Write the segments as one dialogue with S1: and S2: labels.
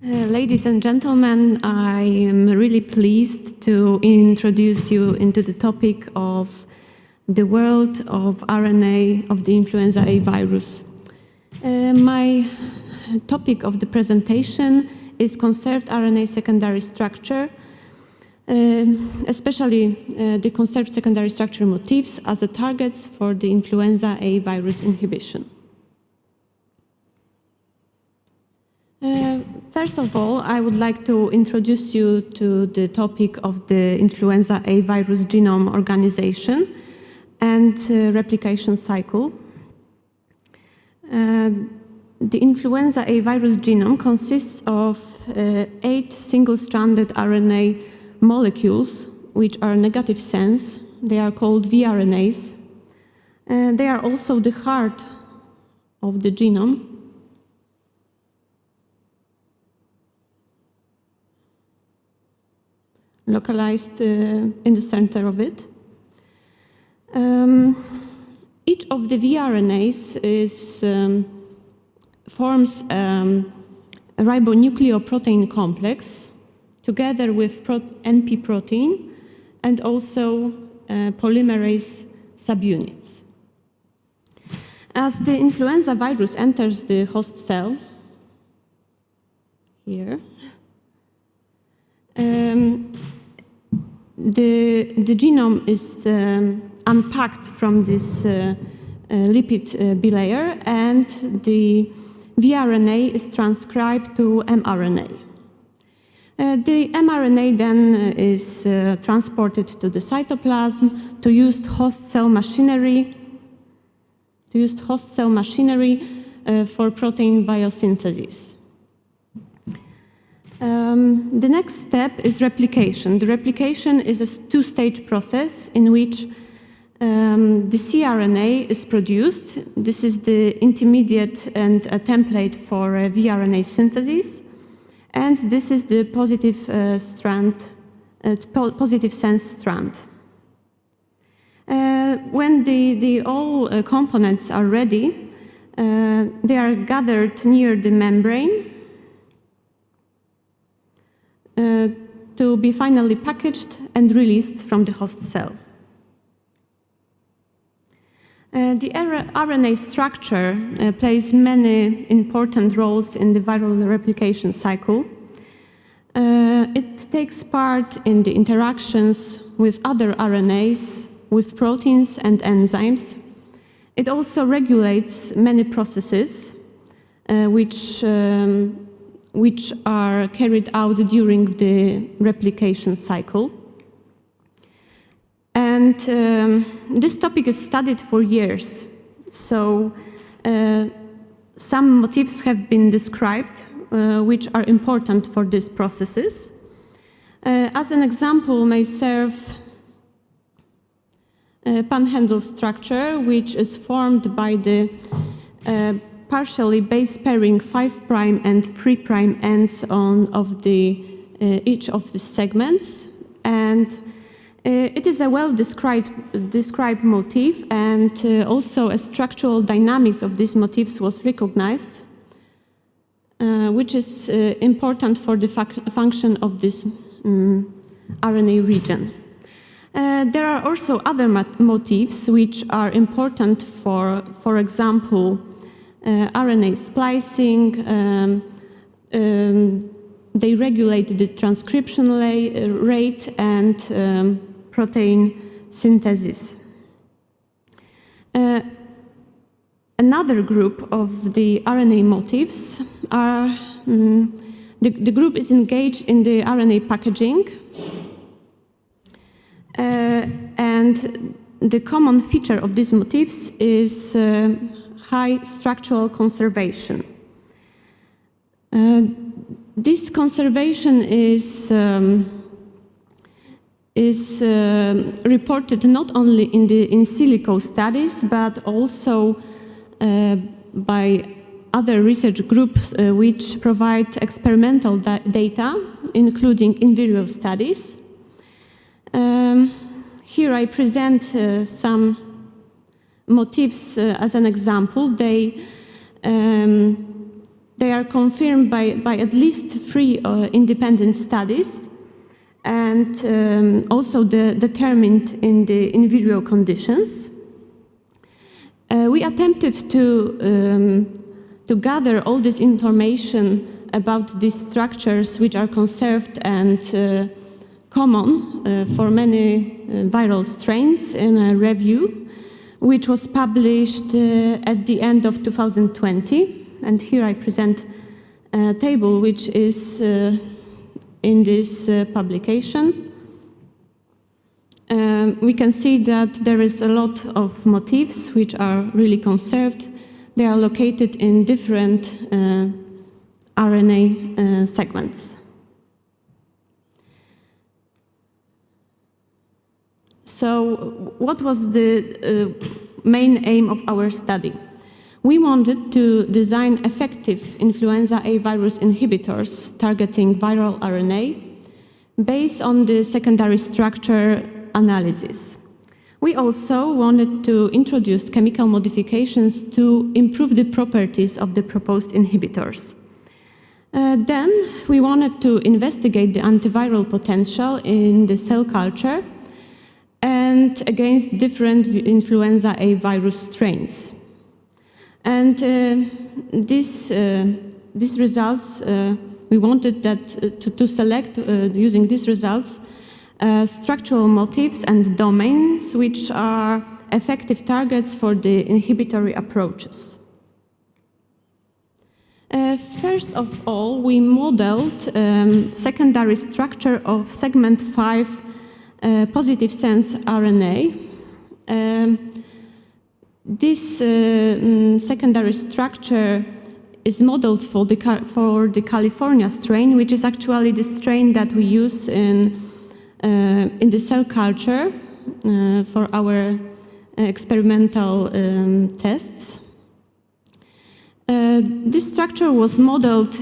S1: Ladies and gentlemen, I am really pleased to introduce you into the topic of the world of RNA of the influenza A virus. My topic of the presentation is conserved RNA secondary structure, especially the conserved secondary structure motifs as the targets for the influenza A virus inhibition. First of all, I would like to introduce you to the topic of the influenza A virus genome organization and replication cycle. The influenza A virus genome consists of 8 single-stranded RNA molecules, which are negative sense. They are called vRNAs. They are also the heart of the genome. Localized in the center of it. Each of the vRNAs forms a ribonucleoprotein complex together with NP protein and also polymerase subunits. As the influenza virus enters the host cell, here, the genome is unpacked from this lipid bilayer, and the vRNA is transcribed to mRNA. The mRNA then is transported to the cytoplasm to use host cell machinery for protein biosynthesis. The next step is replication. The replication is a two-stage process in which the cRNA is produced. This is the intermediate and a template for vRNA synthesis. And this is the positive sense strand. When all components are ready, they are gathered near the membrane to be finally packaged and released from the host cell. The RNA structure plays many important roles in the viral replication cycle. It takes part in the interactions with other RNAs, with proteins and enzymes. It also regulates many processes which are carried out during the replication cycle. And this topic is studied for years. So some motifs have been described which are important for these processes. As an example may serve Panhandle structure, which is formed by the partially base pairing 5' and 3' ends of each of the segments, and it is a well-described motif, and also a structural dynamics of these motifs was recognized, which is important for the function of this RNA region. There are also other motifs which are important for example, RNA splicing. They regulate the transcription rate and protein synthesis. Another group of the RNA motifs are, the group is engaged in the RNA packaging, and the common feature of these motifs is high structural conservation. This conservation is reported not only in the in silico studies, but also by other research groups which provide experimental data, including in vivo studies. Here I present some motifs as an example. They They are confirmed by at least 3 independent studies, and also determined in the in vitro conditions. We attempted to gather all this information about these structures which are conserved and common for many viral strains in a review which was published at the end of 2020. And here I present a table which is in this publication. We can see that there is a lot of motifs which are really conserved. They are located in different RNA segments. So, what was the main aim of our study? We wanted to design effective influenza A virus inhibitors targeting viral RNA based on the secondary structure analysis. We also wanted to introduce chemical modifications to improve the properties of the proposed inhibitors. Then we wanted to investigate the antiviral potential in the cell culture and against different influenza A virus strains. And these results, we wanted that to select, using these results, structural motifs and domains which are effective targets for the inhibitory approaches. First of all, we modeled secondary structure of segment 5 positive sense RNA. This secondary structure is modeled for the California strain, which is actually the strain that we use in the cell culture for our experimental tests. This structure was modeled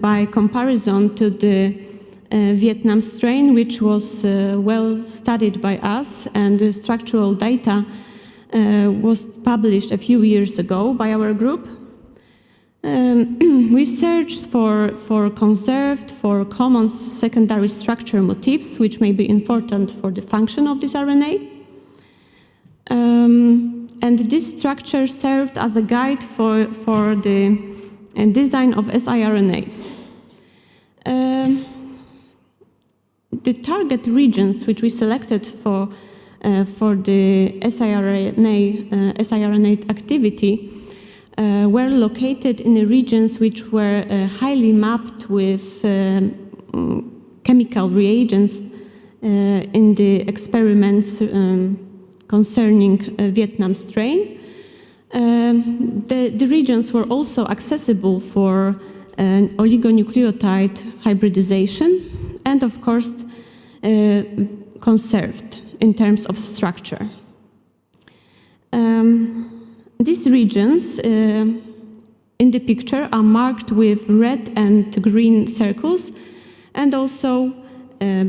S1: by comparison to the Vietnam strain, which was well studied by us, and the structural data was published a few years ago by our group. We searched for conserved, for common secondary structure motifs, which may be important for the function of this RNA. And this structure served as a guide for the design of siRNAs. The target regions which we selected for the siRNA activity were located in the regions which were highly mapped with chemical reagents in the experiments concerning Vietnam strain. The regions were also accessible for oligonucleotide hybridization and, of course, conserved in terms of structure. These regions in the picture are marked with red and green circles and also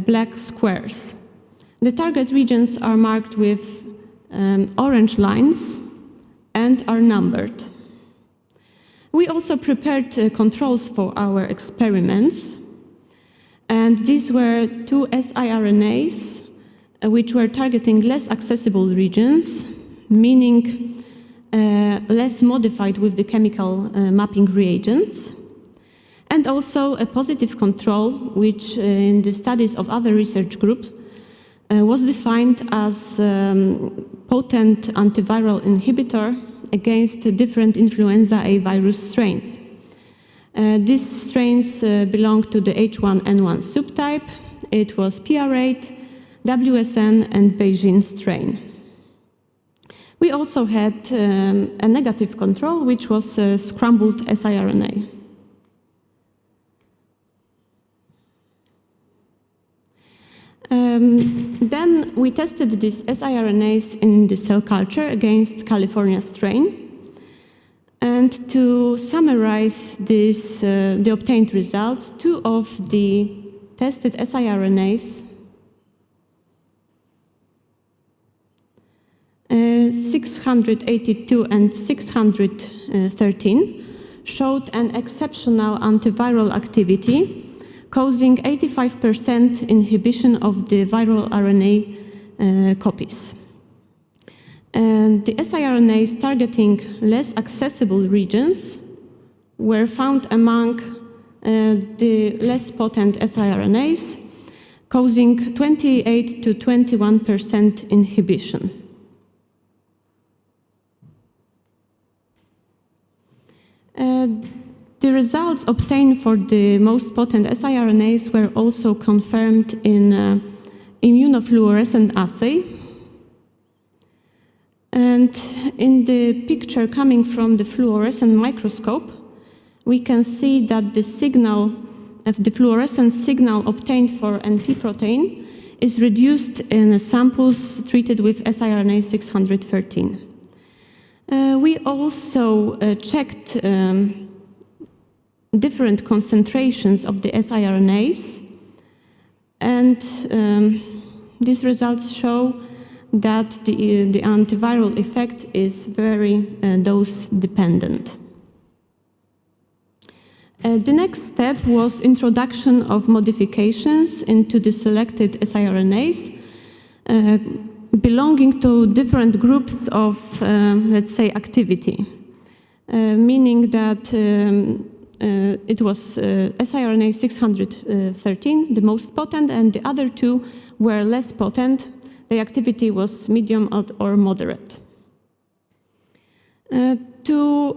S1: black squares. The target regions are marked with orange lines and are numbered. We also prepared controls for our experiments, and these were 2 siRNAs which were targeting less accessible regions, meaning less modified with the chemical mapping reagents, and also a positive control, which in the studies of other research groups was defined as potent antiviral inhibitor against different influenza A virus strains. These strains belong to the H1N1 subtype. It was PR8, WSN, and Beijing strain. We also had a negative control, which was scrambled siRNA. Then we tested these siRNAs in the cell culture against California strain. And to summarize this, the obtained results, 2 of the tested siRNAs, 682 and 613, showed an exceptional antiviral activity, causing 85% inhibition of the viral RNA copies. And the siRNAs targeting less accessible regions were found among the less potent siRNAs, causing 28 to 21% inhibition. The results obtained for the most potent siRNAs were also confirmed in immunofluorescent assay. And in the picture coming from the fluorescent microscope, we can see that the signal of the fluorescent signal obtained for NP protein is reduced in samples treated with siRNA 613. We also checked different concentrations of the siRNAs, and these results show that the antiviral effect is very dose-dependent. The next step was introduction of modifications into the selected siRNAs belonging to different groups of, let's say, activity, meaning that it was siRNA 613, the most potent, and the other two were less potent. The activity was medium or moderate. To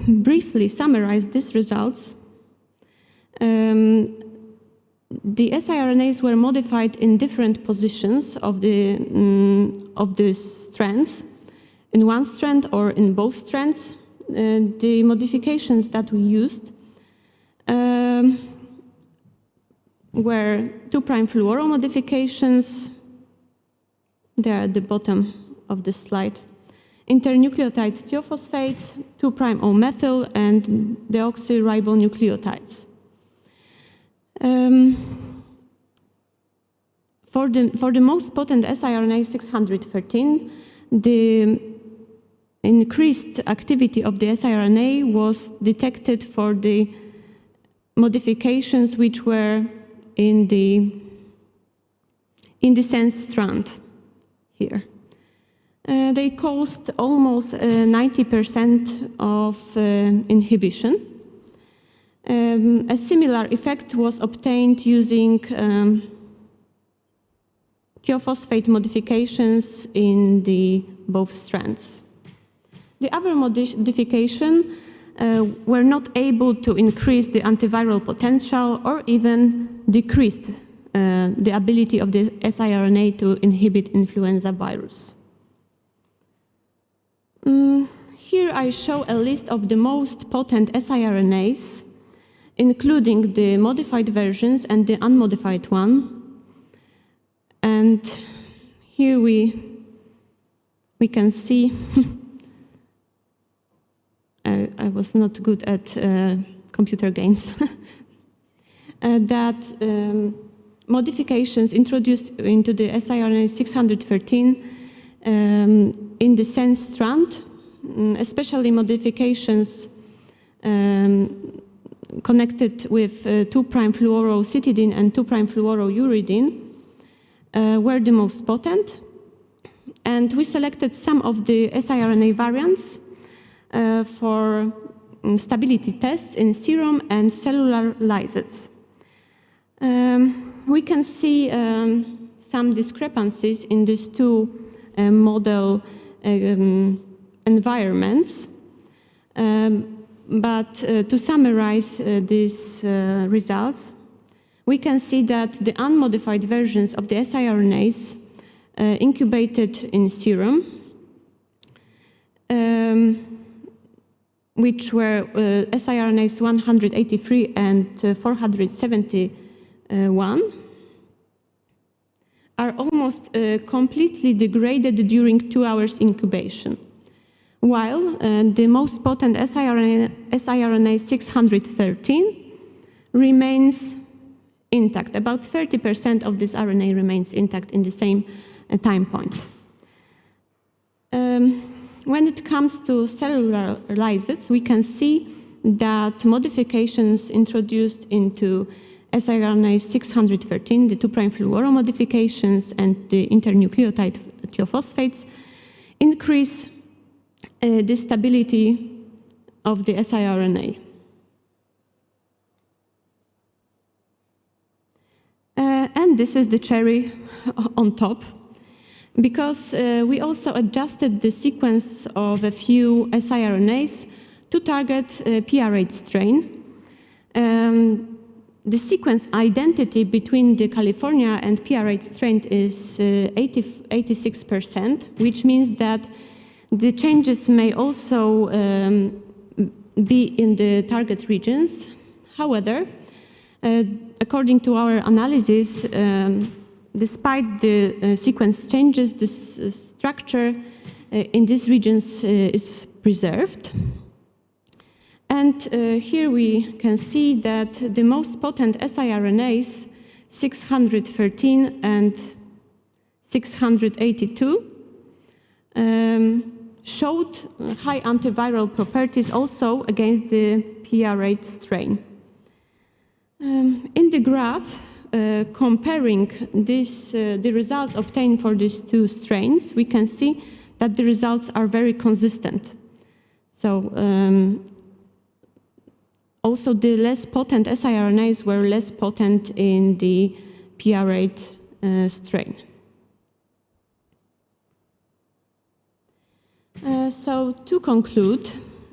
S1: briefly summarize these results, the siRNAs were modified in different positions of the strands, in one strand or in both strands. The modifications that we used were 2' fluoro modifications. They are at the bottom of the slide. Internucleotide thiophosphates, 2' O-methyl, and deoxyribonucleotides. For the most potent siRNA 613, the increased activity of the siRNA was detected for the modifications which were in the sense strand here. They caused almost 90% of inhibition. A similar effect was obtained using thiophosphate modifications in both strands. The other modifications were not able to increase the antiviral potential or even decreased the ability of the siRNA to inhibit influenza virus. Here I show a list of the most potent siRNAs, including the modified versions and the unmodified one. And here we can see I was not good at computer games. That modifications introduced into the siRNA 613 in the sense strand, especially modifications connected with 2' fluorocitidine and 2' fluorouridine, were the most potent. And we selected some of the siRNA variants for stability tests in serum and cellular lysates. We can see some discrepancies in these two model environments, but to summarize these results, we can see that the unmodified versions of the siRNAs incubated in serum, which were siRNAs 183 and 471, are almost completely degraded during 2 hours incubation, while the most potent siRNA 613 remains intact. About 30% of this RNA remains intact in the same time point. When it comes to cellular lysates, we can see that modifications introduced into siRNA 613, the 2' fluoro modifications and the internucleotide thiophosphates, increase the stability of the siRNA. And this is the cherry on top, because we also adjusted the sequence of a few siRNAs to target PR8 strain. The sequence identity between the California and PR8 strain is 86%, which means that the changes may also be in the target regions. However, according to our analysis, despite the sequence changes, this structure in these regions is preserved. And here we can see that the most potent siRNAs, 613 and 682, showed high antiviral properties also against the PR8 strain. In the graph, comparing the results obtained for these two strains, we can see that the results are very consistent. So also the less potent siRNAs were less potent in the PR8 strain. So to conclude,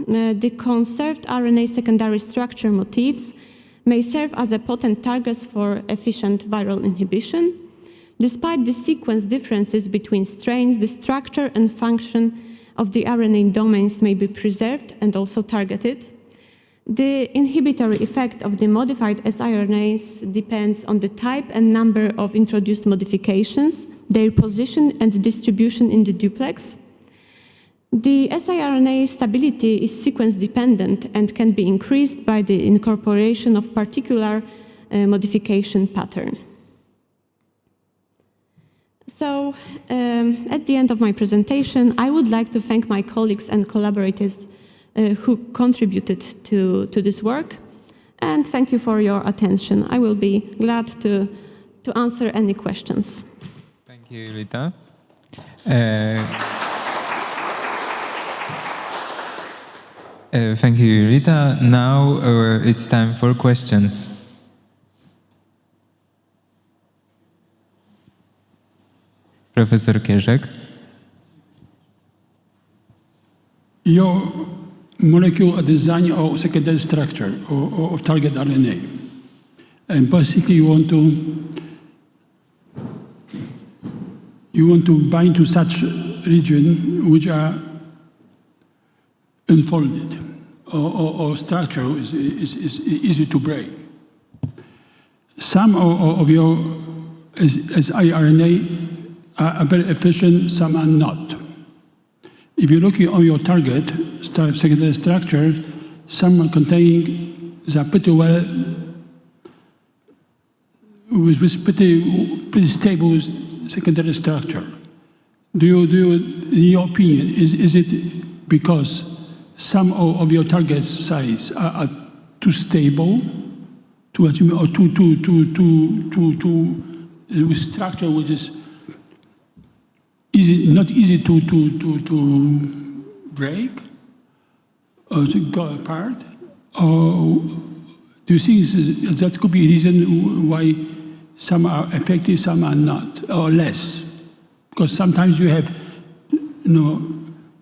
S1: the conserved RNA secondary structure motifs may serve as a potent targets for efficient viral inhibition. Despite the sequence differences between strains, the structure and function of the RNA domains may be preserved and also targeted. The inhibitory effect of the modified siRNAs depends on the type and number of introduced modifications, their position and distribution in the duplex. The siRNA stability is sequence-dependent and can be increased by the incorporation of particular modification pattern. So, at the end of my presentation, I would like to thank my colleagues and collaborators who contributed to this work, and thank you for your attention. I will be glad to answer any questions.
S2: Thank you, Julita. Thank you, Julita. Now it's time for questions. Professor Kierzek.
S3: Your molecular design or secondary structure or target RNA, and basically you want to bind to such region which are unfolded or structure is easy to break. Some of your siRNA are very efficient, some are not. If you look on your target secondary structure, some are containing are pretty well with pretty stable secondary structure. Do you, in your opinion, is it because some of your target sites are too stable, or with structure which is not easy to break or to go apart? Or do you think that could be a reason why some are effective, some are not, or less? Because sometimes you have,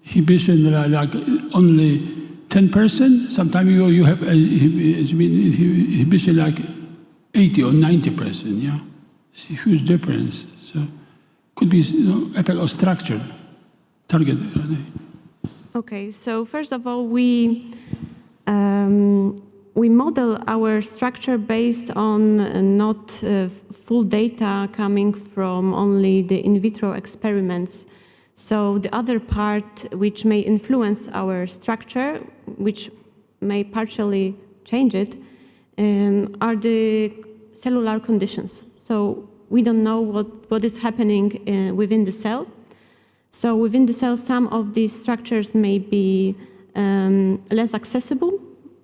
S3: inhibition like only 10%. Sometimes you have inhibition like 80 or 90%. Yeah, it's a huge difference. So could be effect of structure, target.
S1: Okay, so first of all, we model our structure based on not full data coming from only the in vitro experiments. So the other part which may influence our structure, which may partially change it, are the cellular conditions. So we don't know what is happening within the cell. So within the cell, some of these structures may be less accessible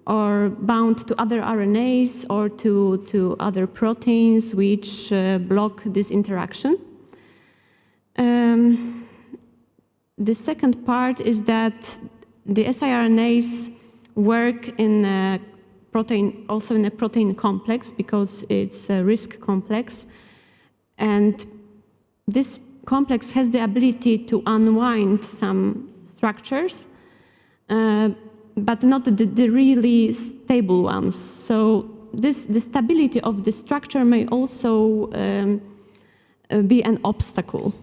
S1: or bound to other RNAs or to other proteins which block this interaction. The second part is that the siRNAs work in a protein, also in a protein complex, because it's a RISC complex, and this complex has the ability to unwind some structures, but not the really stable ones. So the stability of the structure may also be an obstacle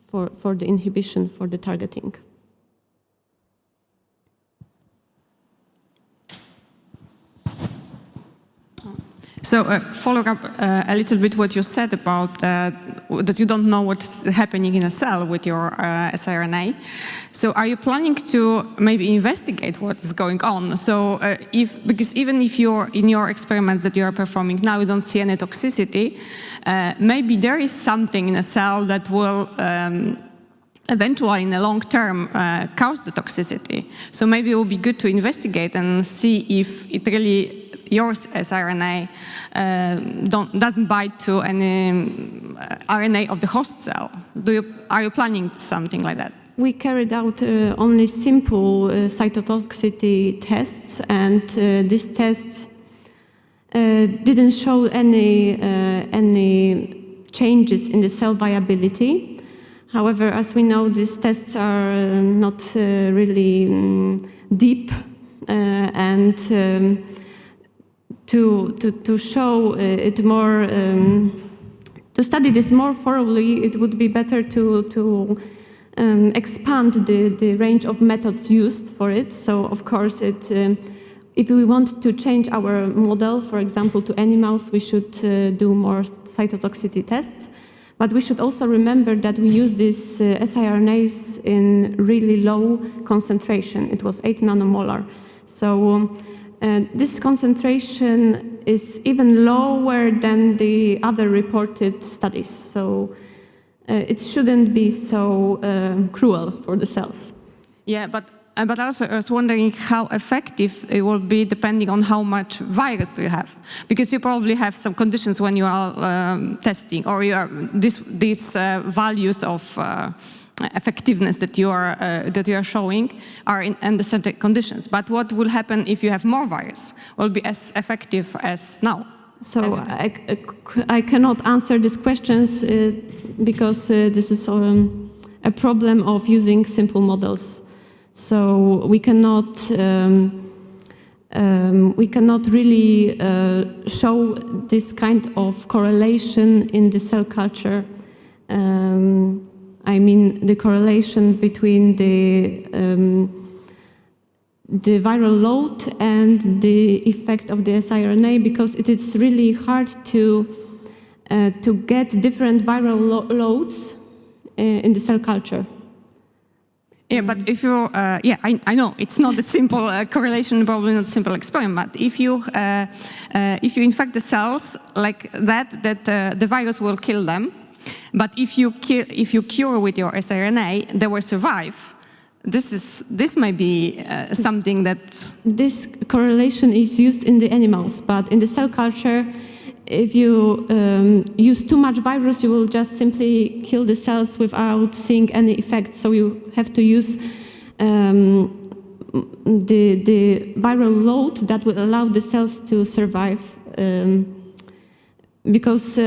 S1: for the inhibition, for the targeting.
S4: So following up a little bit what you said about that you don't know what's happening in a cell with your siRNA. So are you planning to maybe investigate what's going on? So because even if you're in your experiments that you are performing now, you don't see any toxicity, maybe there is something in a cell that will eventually in the long term cause the toxicity. So maybe it would be good to investigate and see if it really your siRNA doesn't bind to any RNA of the host cell. Are you planning something like that?
S1: We carried out only simple cytotoxicity tests, and these tests didn't show any changes in the cell viability. However, as we know, these tests are not really deep, and to show it more, to study this more thoroughly, it would be better to expand the range of methods used for it. So, of course, if we want to change our model, for example, to animals, we should do more cytotoxicity tests. But we should also remember that we use these siRNAs in really low concentration. It was 8 nanomolar. So this concentration is even lower than the other reported studies. So it shouldn't be so cruel for the cells.
S4: Yeah, but also I was wondering how effective it will be depending on how much virus do you have, because you probably have some conditions when you are testing, or you are these values of effectiveness that you are showing are in certain conditions. But what will happen if you have more virus? Will be as effective as now?
S1: So I cannot answer these questions because this is a problem of using simple models. So we cannot really show this kind of correlation in the cell culture. I mean the correlation between the viral load and the effect of the siRNA, because it is really hard to get different viral loads in the cell culture.
S4: Yeah, but if you, I know it's not a simple correlation, probably not a simple experiment. But if you infect the cells like that, the virus will kill them. But if you cure with your siRNA, they will survive. This may be something that
S1: this correlation is used in the animals, but in the cell culture, if you use too much virus, you will just simply kill the cells without seeing any effect. So you have to use the viral load that will allow the cells to survive, because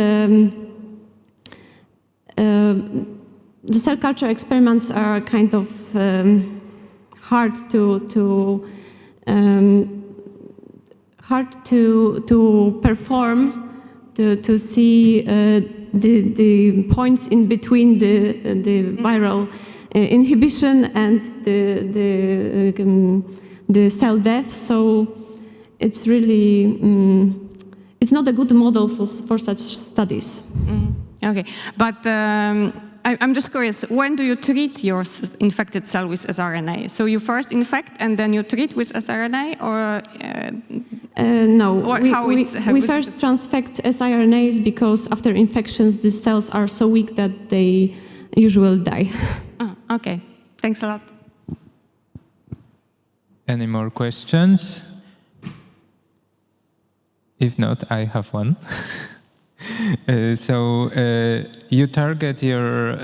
S1: the cell culture experiments are kind of hard to perform, to see the points in between the viral inhibition and the cell death. So it's really it's not a good model for such studies.
S4: Okay, but I'm just curious, when do you treat your infected cell with siRNA? So you first infect and then you treat with siRNA, or
S1: no?
S4: Or
S1: we first transfect siRNAs because after infections, the cells are so weak that they usually die.
S4: Oh, okay, thanks a lot.
S2: Any more questions? If not, I have one. You target your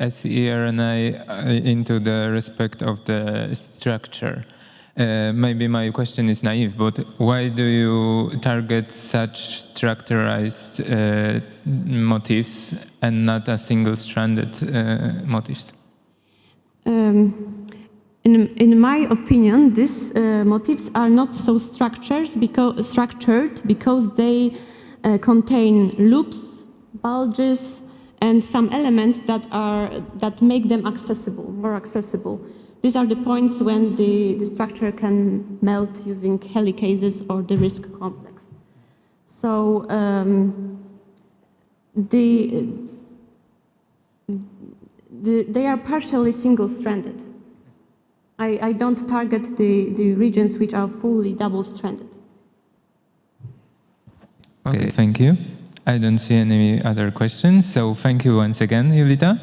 S2: siRNA into the respect of the structure. Maybe my question is naive, but why do you target such structurized motifs and not a single-stranded motifs?
S1: In my opinion, these motifs are not so structured because they contain loops, bulges, and some elements that make them more accessible. These are the points when the structure can melt using helicases or the RISC complex. So they are partially single-stranded. I don't target the regions which are fully double-stranded.
S2: Okay, thank you. I don't see any other questions, so thank you once again, Julita.